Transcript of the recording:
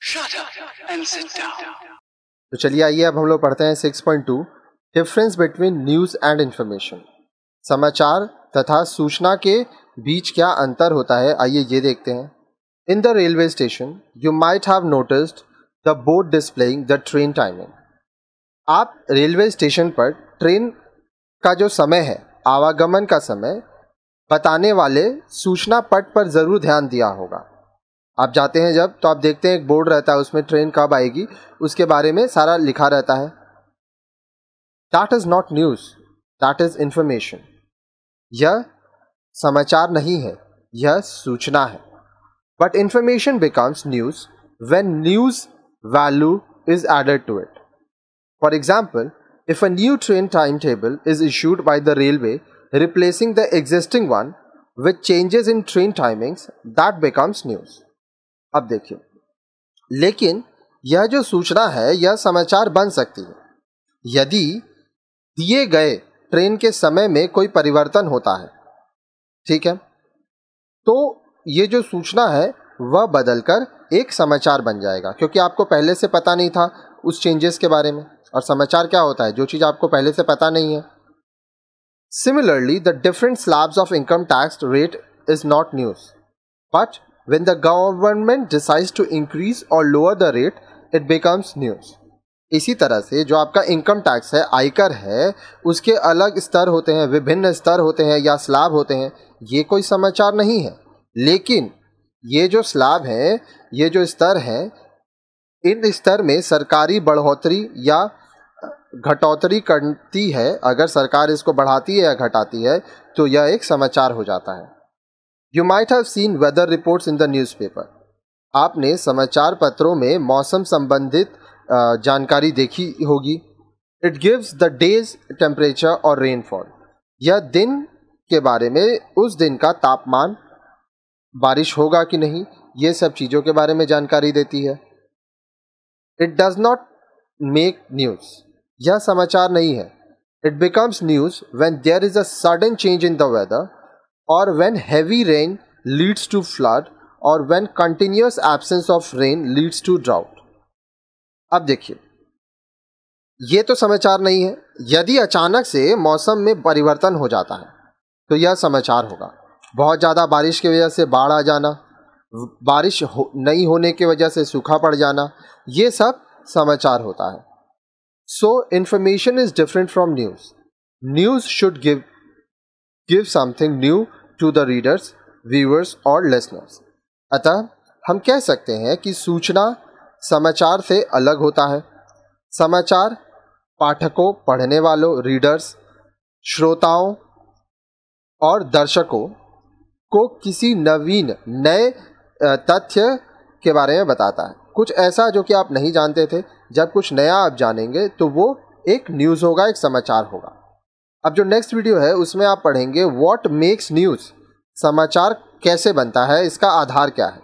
Shut up and sit down. तो चलिए आइए अब हम लोग पढ़ते हैं 6.2 difference between news and information. समाचार तथा सूचना के बीच क्या अंतर होता है, आइए ये देखते हैं। In the railway station you might have noticed the board displaying the train timing. आप रेलवे स्टेशन पर ट्रेन का जो समय है, आवागमन का समय बताने वाले सूचना पट पर ज़रूर ध्यान दिया होगा। आप जाते हैं जब, तो आप देखते हैं एक बोर्ड रहता है, उसमें ट्रेन कब आएगी उसके बारे में सारा लिखा रहता है। That is not news, that is information. यह समाचार नहीं है, यह सूचना है। But information becomes news when news value is added to it. For example, if a new train timetable is issued by the railway replacing the existing one with changes in train timings, that becomes news. अब देखिए, लेकिन यह जो सूचना है यह समाचार बन सकती है यदि दिए गए ट्रेन के समय में कोई परिवर्तन होता है। ठीक है, तो ये जो सूचना है वह बदलकर एक समाचार बन जाएगा, क्योंकि आपको पहले से पता नहीं था उस चेंजेस के बारे में। और समाचार क्या होता है? जो चीज़ आपको पहले से पता नहीं है। Similarly the different slabs of income tax rate is not news, but when the government decides to increase और lower the rate it becomes news. इसी तरह से जो आपका इनकम टैक्स है, आयकर है, उसके अलग स्तर होते हैं, विभिन्न स्तर होते हैं या स्लैब होते हैं। ये कोई समाचार नहीं है, लेकिन ये जो स्लैब है, ये जो स्तर है, इन स्तर में सरकारी बढ़ोतरी या घटोतरी करती है। अगर सरकार इसको बढ़ाती है या घटाती है तो यह एक समाचार हो जाता है। You might have seen weather reports in the newspaper. आपने समाचार पत्रों में मौसम संबंधित जानकारी देखी होगी। It gives the day's temperature और रेनफॉल। यह दिन के बारे में, उस दिन का तापमान, बारिश होगा कि नहीं, ये सब चीज़ों के बारे में जानकारी देती है। It does not make news, यह समाचार नहीं है। It becomes news when there is a sudden change in the weather, और when heavy rain leads to flood, और when continuous absence of rain leads to drought. अब देखिए, ये तो समाचार नहीं है। यदि अचानक से मौसम में परिवर्तन हो जाता है तो यह समाचार होगा। बहुत ज़्यादा बारिश की वजह से बाढ़ आ जाना, बारिश नहीं होने की वजह से सूखा पड़ जाना, ये सब समाचार होता है। So information is different from news. News should give something new to the readers, viewers और लिसनर्स। अतः हम कह सकते हैं कि सूचना समाचार से अलग होता है। समाचार पाठकों, पढ़ने वालों, रीडर्स, श्रोताओं और दर्शकों को किसी नवीन नए तथ्य के बारे में बताता है, कुछ ऐसा जो कि आप नहीं जानते थे। जब कुछ नया आप जानेंगे तो वो एक न्यूज़ होगा, एक समाचार होगा। अब जो नेक्स्ट वीडियो है उसमें आप पढ़ेंगे व्हाट मेक्स न्यूज़, समाचार कैसे बनता है, इसका आधार क्या है।